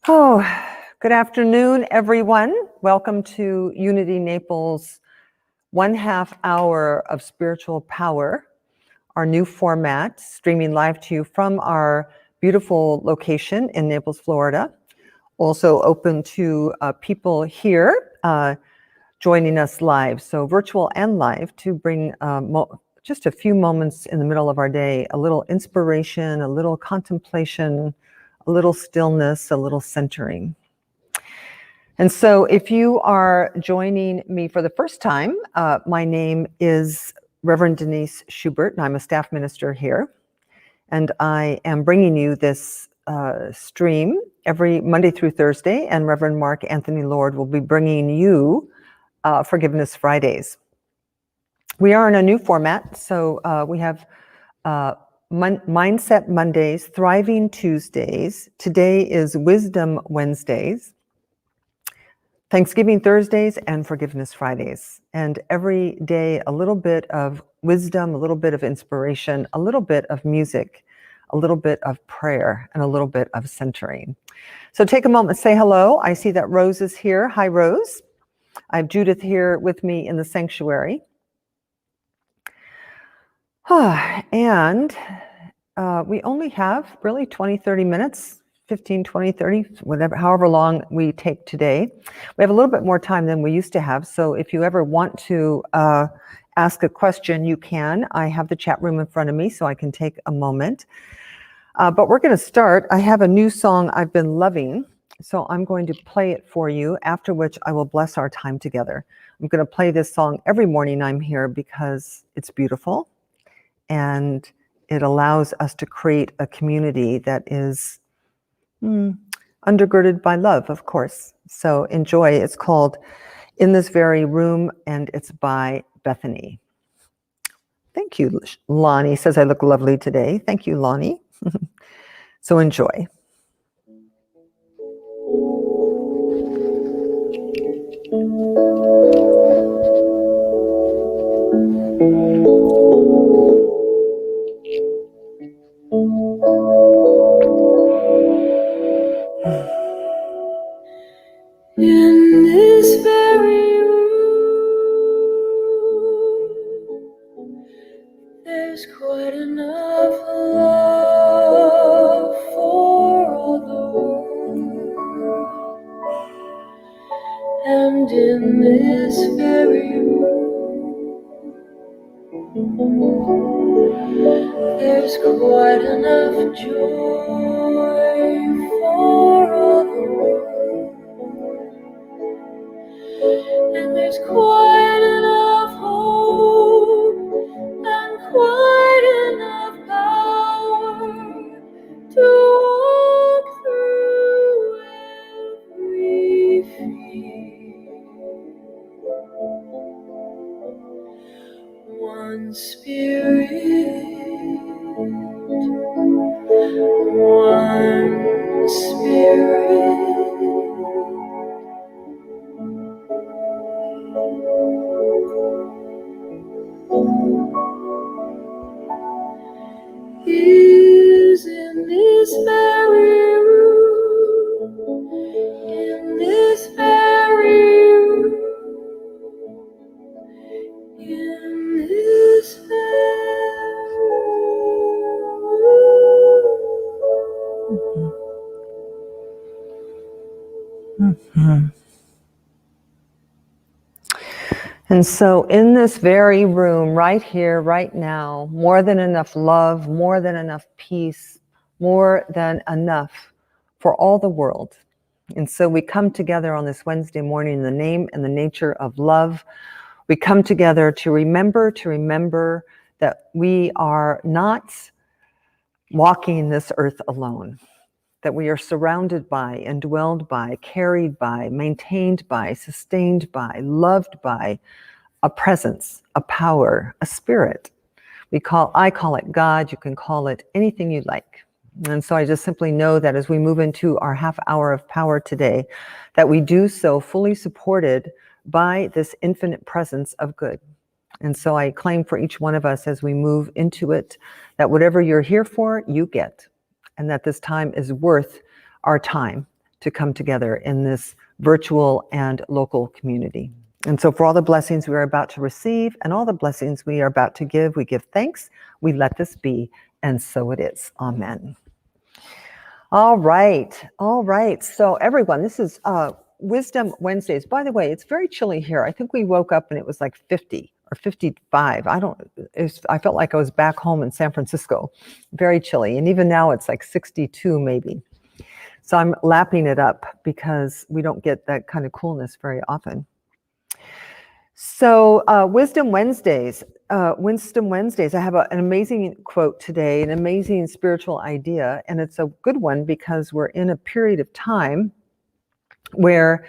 Oh, good afternoon, everyone. Welcome to Unity Naples' 1/2 hour of spiritual power, our new format, streaming live to you from our beautiful location in Naples, Florida. Also open to people here joining us live, so virtual and live, to bring just a few moments in the middle of our day, a little inspiration, a little contemplation, a little stillness, a little centering. And so if you are joining me for the first time, my name is Reverend Denise Schubert, and I'm a staff minister here. And I am bringing you this stream every Monday through Thursday, and Reverend Mark Anthony Lord will be bringing you Forgiveness Fridays. We are in a new format, so we have Mindset Mondays, Thriving Tuesdays. Today is Wisdom Wednesdays, Thanksgiving Thursdays, and Forgiveness Fridays. And every day, a little bit of wisdom, a little bit of inspiration, a little bit of music, a little bit of prayer, and a little bit of centering. So take a moment, say hello. I see that Rose is here. Hi, Rose. I have Judith here with me in the sanctuary. And we only have really 20, 30 minutes. 15, 20, 30, whatever, however long we take today. We have a little bit more time than we used to have. So if you ever want to ask a question, you can. I have the chat room in front of me, so I can take a moment. But we're going to start. I have a new song I've been loving, so I'm going to play it for you, after which I will bless our time together. I'm going to play this song every morning I'm here because it's beautiful, and it allows us to create a community that is undergirded by love, of course. So enjoy. It's called In This Very Room, and it's by Bethany. Thank you. Lonnie says I look lovely today. Thank you, Lonnie. So enjoy. In this very room, there's quite enough love for all the world. And in this very room, there's quite enough joy for all the world. And there's quite enough hope and quite enough power to walk through every fear. One spirit, one spirit. Is in this very room, in this very room, in this very room. And so in this very room, right here, right now, more than enough love, more than enough peace, more than enough for all the world. And so we come together on this Wednesday morning in the name and the nature of love. We come together to remember that we are not walking this earth alone, that we are surrounded by, indwelled by, carried by, maintained by, sustained by, loved by a presence, a power, a spirit. I call it God. You can call it anything you like. And so I just simply know that as we move into our half hour of power today, that we do so fully supported by this infinite presence of good. And so I claim for each one of us as we move into it, that whatever you're here for, you get. And that this time is worth our time to come together in this virtual and local community. And so for all the blessings we are about to receive and all the blessings we are about to give, we give thanks, we let this be, and so it is. Amen. All right. So everyone, this is Wisdom Wednesdays. By the way, it's very chilly here. I think we woke up and it was like 50 or 55. I felt like I was back home in San Francisco. Very chilly. And even now it's like 62 maybe. So I'm lapping it up because we don't get that kind of coolness very often. So Wisdom Wednesdays. I have an amazing quote today, an amazing spiritual idea, and it's a good one because we're in a period of time where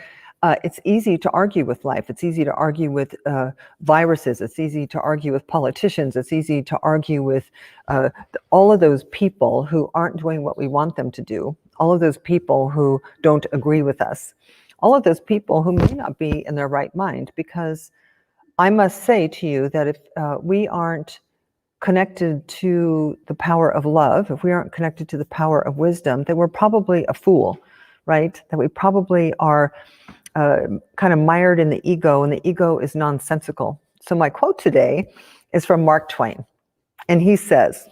it's easy to argue with life. It's easy to argue with viruses. It's easy to argue with politicians. It's easy to argue with all of those people who aren't doing what we want them to do, all of those people who don't agree with us, all of those people who may not be in their right mind, because I must say to you that if we aren't connected to the power of love, if we aren't connected to the power of wisdom, then we're probably a fool, right? That we probably are kind of mired in the ego, and the ego is nonsensical. So my quote today is from Mark Twain. And he says,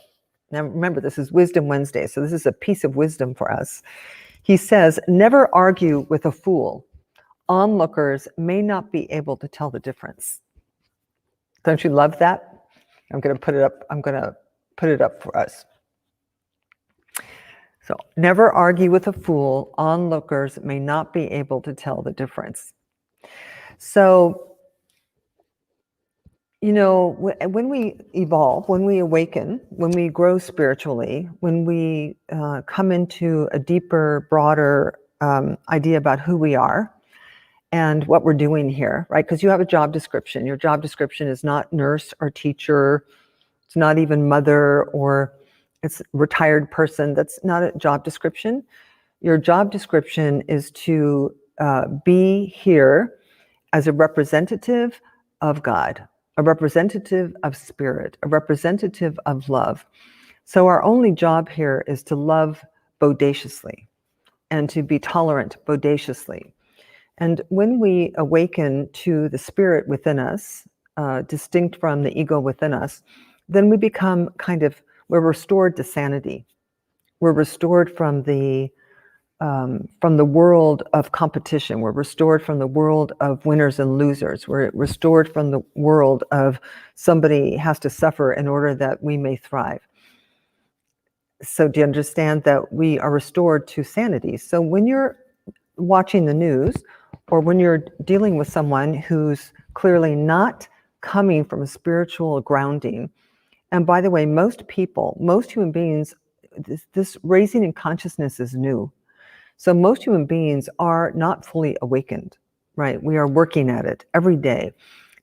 now remember, this is Wisdom Wednesday, so this is a piece of wisdom for us. He says, "Never argue with a fool. Onlookers may not be able to tell the difference." Don't you love that? I'm going to put it up for us. So, never argue with a fool. Onlookers may not be able to tell the difference. So, you know, when we evolve, when we awaken, when we grow spiritually, when we come into a deeper, broader idea about who we are and what we're doing here, right? Because you have a job description. Your job description is not nurse or teacher. It's not even mother, or it's retired person. That's not a job description. Your job description is to be here as a representative of God, a representative of spirit, a representative of love. So our only job here is to love bodaciously and to be tolerant bodaciously. And when we awaken to the spirit within us, distinct from the ego within us, then we become we're restored to sanity. We're restored from the world of competition. We're restored from the world of winners and losers. We're restored from the world of somebody has to suffer in order that we may thrive. So do you understand that we are restored to sanity? So when you're watching the news, or when you're dealing with someone who's clearly not coming from a spiritual grounding, and by the way, most human beings, this raising in consciousness is new. So most human beings are not fully awakened, right? We are working at it every day.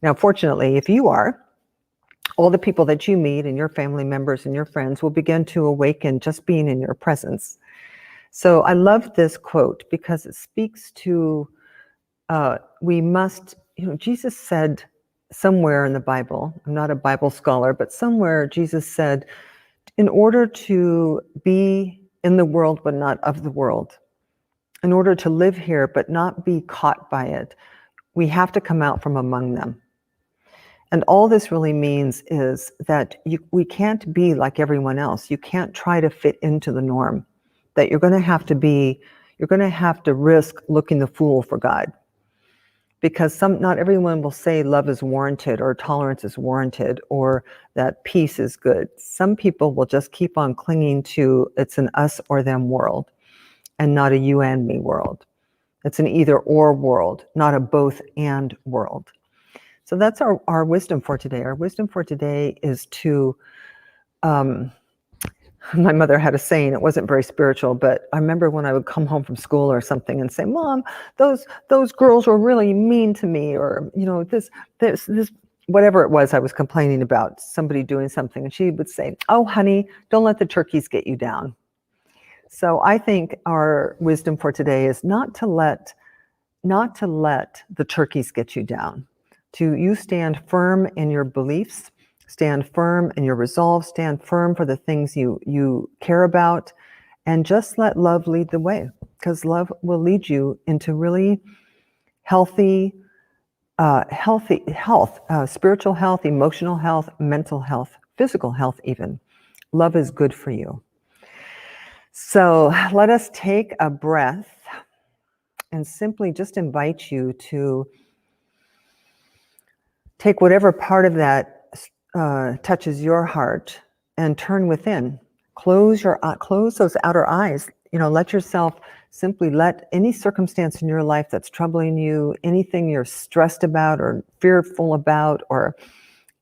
Now, fortunately, if you are, all the people that you meet and your family members and your friends will begin to awaken just being in your presence. So I love this quote because it speaks to we must, Jesus said somewhere in the Bible, I'm not a Bible scholar, but somewhere Jesus said, in order to be in the world but not of the world, in order to live here but not be caught by it, we have to come out from among them. And all this really means is that we can't be like everyone else. You can't try to fit into the norm. That you're going to have to risk looking the fool for God. Because not everyone will say love is warranted or tolerance is warranted or that peace is good. Some people will just keep on clinging to it's an us or them world and not a you and me world. It's an either or world, not a both and world. So that's our wisdom for today. Our wisdom for today is to, my mother had a saying, it wasn't very spiritual, but I remember when I would come home from school or something and say, Mom, those girls were really mean to me, or, this, whatever it was I was complaining about, somebody doing something. And she would say, oh, honey, don't let the turkeys get you down. So I think our wisdom for today is not to let the turkeys get you down. You stand firm in your beliefs, stand firm in your resolve, stand firm for the things you care about, and just let love lead the way. because love will lead you into really healthy health, spiritual health, emotional health, mental health, physical health even. Love is good for you. So let us take a breath and simply just invite you to take whatever part of that touches your heart and turn within. Close those outer eyes. Let yourself simply let any circumstance in your life that's troubling you, anything you're stressed about or fearful about or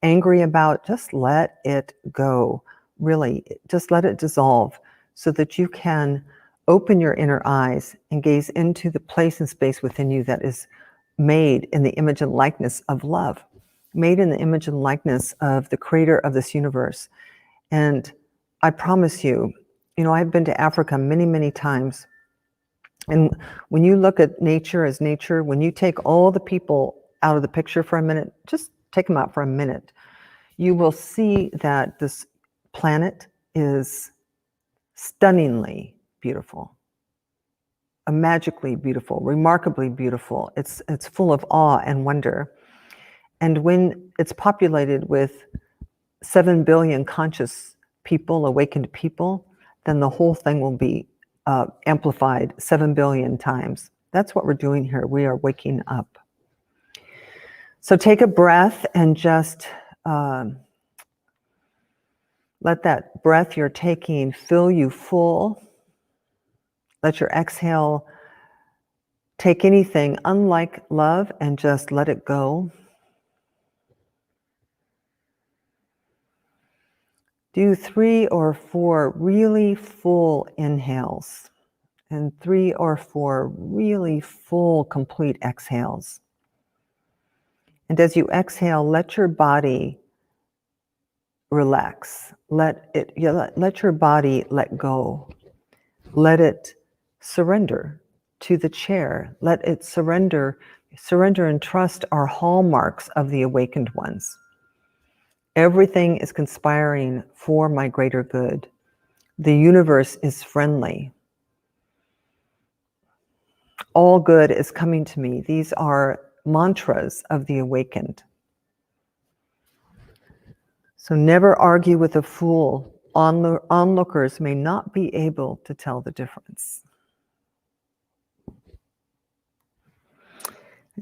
angry about, just let it go. Really, just let it dissolve so that you can open your inner eyes and gaze into the place and space within you that is made in the image and likeness of love, made in the image and likeness of the creator of this universe. And I promise you, I've been to Africa many, many times. And when you look at nature as nature, when you take all the people out of the picture for a minute, just take them out for a minute, you will see that this planet is stunningly beautiful, magically beautiful, remarkably beautiful. It's full of awe and wonder. And when it's populated with 7 billion conscious people, awakened people, then the whole thing will be amplified 7 billion times. That's what we're doing here. We are waking up. So take a breath and just let that breath you're taking fill you full. Let your exhale take anything unlike love and just let it go. Do 3 or 4 really full inhales and 3 or 4 really full, complete exhales. And as you exhale, let your body relax. Let your body let go. Let it surrender to the chair. Let it surrender and trust our hallmarks of the awakened ones. Everything is conspiring for my greater good. The universe is friendly. All good is coming to me. These are mantras of the awakened. So never argue with a fool. Onlookers may not be able to tell the difference.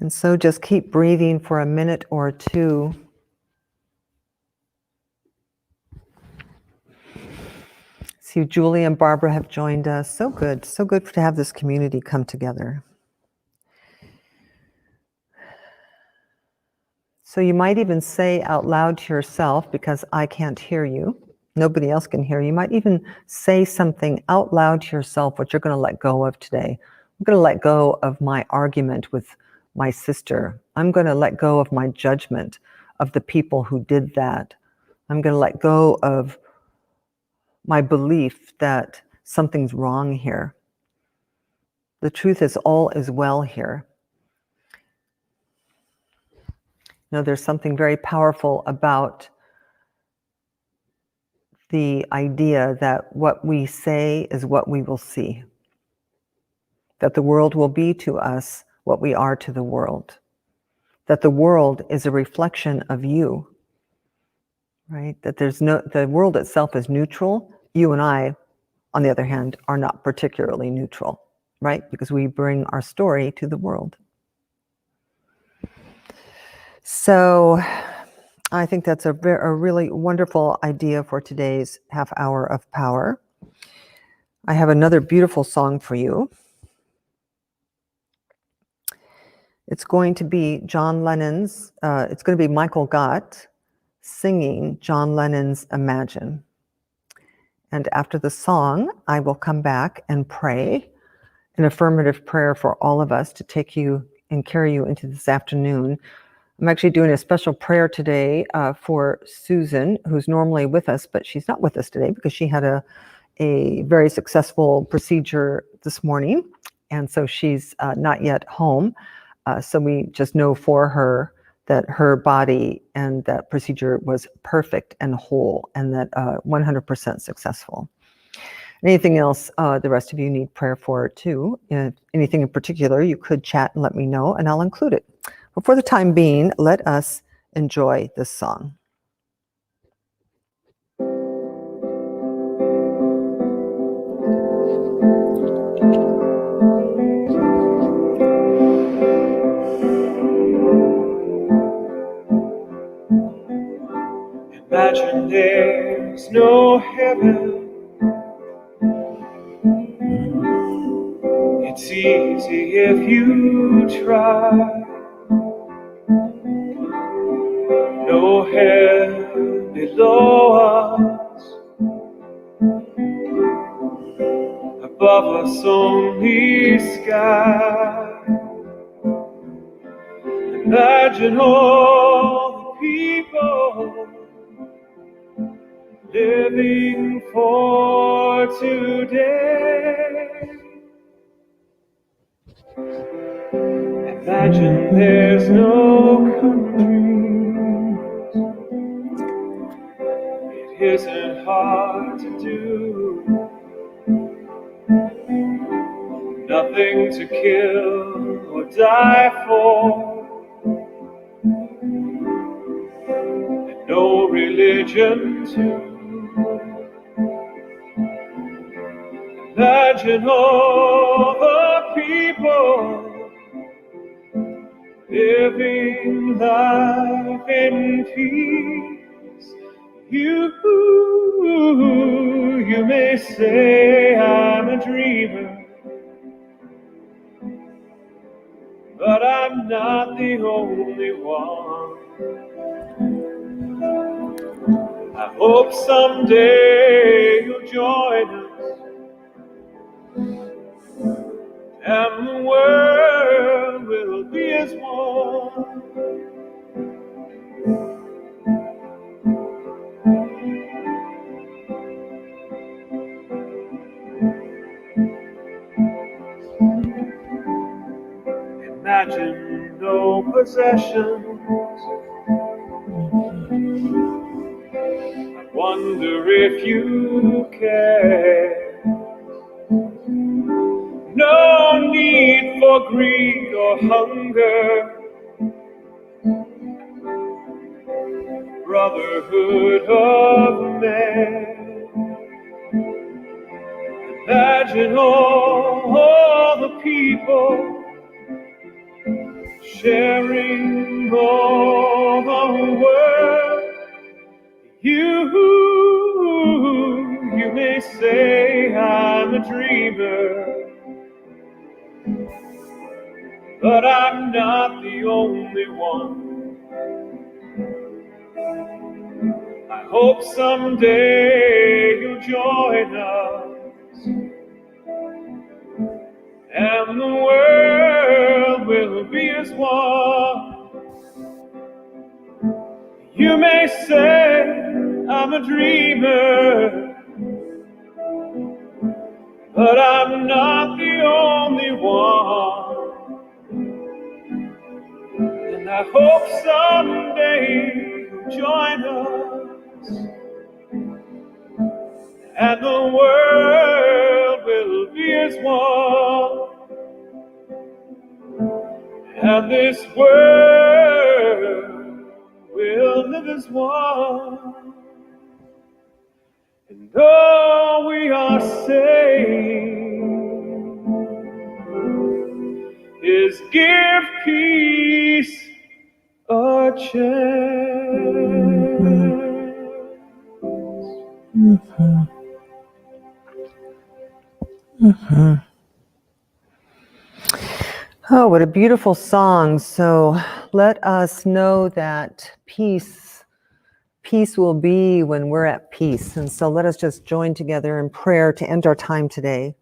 And so just keep breathing for a minute or two. See, Julie and Barbara have joined us. So good to have this community come together. So you might even say out loud to yourself, because I can't hear you, nobody else can hear you, you might even say something out loud to yourself, what you're going to let go of today. I'm going to let go of my argument with my sister. I'm going to let go of my judgment of the people who did that. I'm going to let go of my belief that something's wrong here. The truth is all is well here. There's something very powerful about the idea that what we say is what we will see. That the world will be to us what we are to the world. That the world is a reflection of you. Right? That the world itself is neutral. You and I, on the other hand, are not particularly neutral, right? Because we bring our story to the world. So I think that's a really wonderful idea for today's half hour of power. I have another beautiful song for you. It's going to be John Lennon's, it's going to be Michael Gott singing John Lennon's Imagine. And after the song, I will come back and pray an affirmative prayer for all of us to take you and carry you into this afternoon. I'm actually doing a special prayer today for Susan, who's normally with us, but she's not with us today because she had a very successful procedure this morning. And so she's not yet home. So we just know for her that her body and that procedure was perfect and whole and that 100% successful. Anything else the rest of you need prayer for too, anything in particular, you could chat and let me know and I'll include it. But for the time being, let us enjoy this song. Imagine there's no heaven. It's easy if you try. No hell below us, above us only sky. Imagine all the people living for today. Imagine there's no countries. It isn't hard to do. Nothing to kill or die for. And no religion too. Imagine all the people living life in peace. You may say I'm a dreamer, but I'm not the only one. I hope someday you'll join us, and the world will be as one. Imagine no possessions. I wonder if you care. No need for greed or hunger. Brotherhood of man. Imagine all the people sharing all the world. You may say I'm a dreamer, but I'm not the only one. I hope someday you'll join us, and the world will be as one. You may say I'm a dreamer, but I'm not the only one. And I hope someday you'll join us, and the world will be as one. And this world will live as one. And all we are saying is give peace a chance. Mm-hmm. Mm-hmm. Oh, what a beautiful song. So let us know that peace will be when we're at peace. And so let us just join together in prayer to end our time today.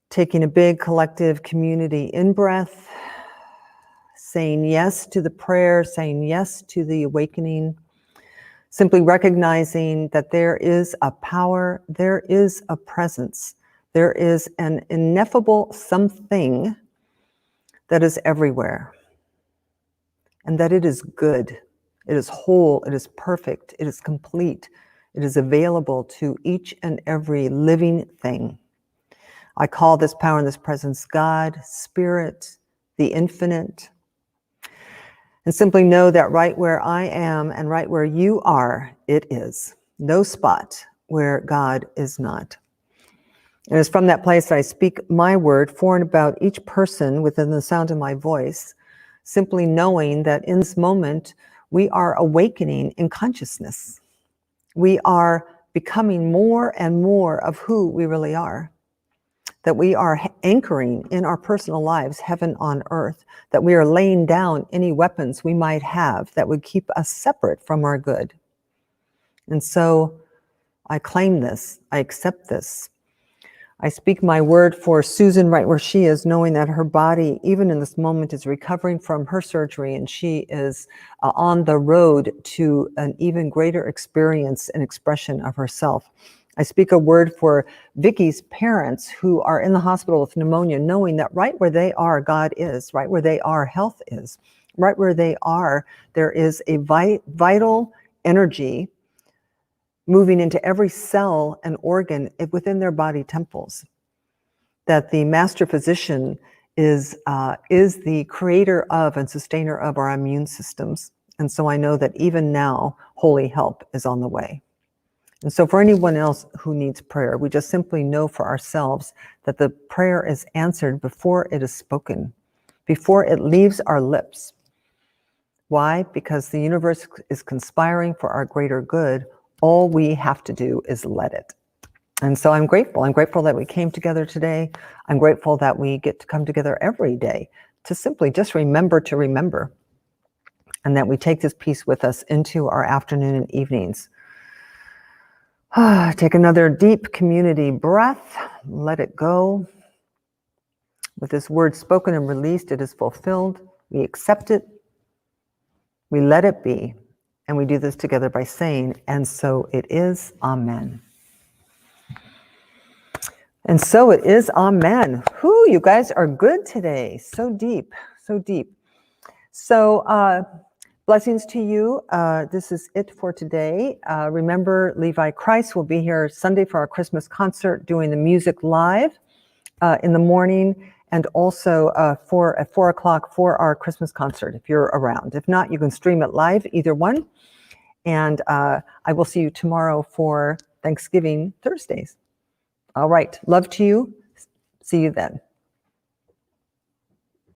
Taking a big collective community in-breath, saying yes to the prayer, saying yes to the awakening, simply recognizing that there is a power, there is a presence, there is an ineffable something that is everywhere, and that it is good, it is whole, it is perfect, it is complete, It is available to each and every living thing. I call this power and this presence God, Spirit, the infinite. And simply know that right where I am and right where you are, it is. No spot where God is not. And it's from that place that I speak my word for and about each person within the sound of my voice, simply knowing that in this moment, we are awakening in consciousness. We are becoming more and more of who we really are. That we are anchoring in our personal lives heaven on earth, that we are laying down any weapons we might have that would keep us separate from our good. And so I claim this, I accept this. I speak my word for Susan right where she is, knowing that her body, even in this moment, is recovering from her surgery, and she is on the road to an even greater experience and expression of herself. I speak a word for Vicky's parents who are in the hospital with pneumonia, knowing that right where they are, God is. Right where they are, health is. Right where they are, there is a vital energy moving into every cell and organ within their body temples. That the master physician is the creator of and sustainer of our immune systems. And so I know that even now, holy help is on the way. And so for anyone else who needs prayer, we just simply know for ourselves that the prayer is answered before it is spoken, before it leaves our lips. Why? Because the universe is conspiring for our greater good. All we have to do is let it. And so I'm grateful. I'm grateful that we came together today. I'm grateful that we get to come together every day to simply just remember to remember, and that we take this peace with us into our afternoon and evenings. Take another deep community breath. Let it go. With this word spoken and released, it is fulfilled. We accept it. We let it be. And we do this together by saying, and so it is. Amen. And so it is. Amen. Whew, you guys are good today. So deep, so deep. So blessings to you. This is it for today. Remember, Levi Christ will be here Sunday for our Christmas concert, doing the music live in the morning, and also at 4 o'clock for our Christmas concert if you're around. If not, you can stream it live, either one. And I will see you tomorrow for Thanksgiving Thursdays. All right. Love to you. See you then.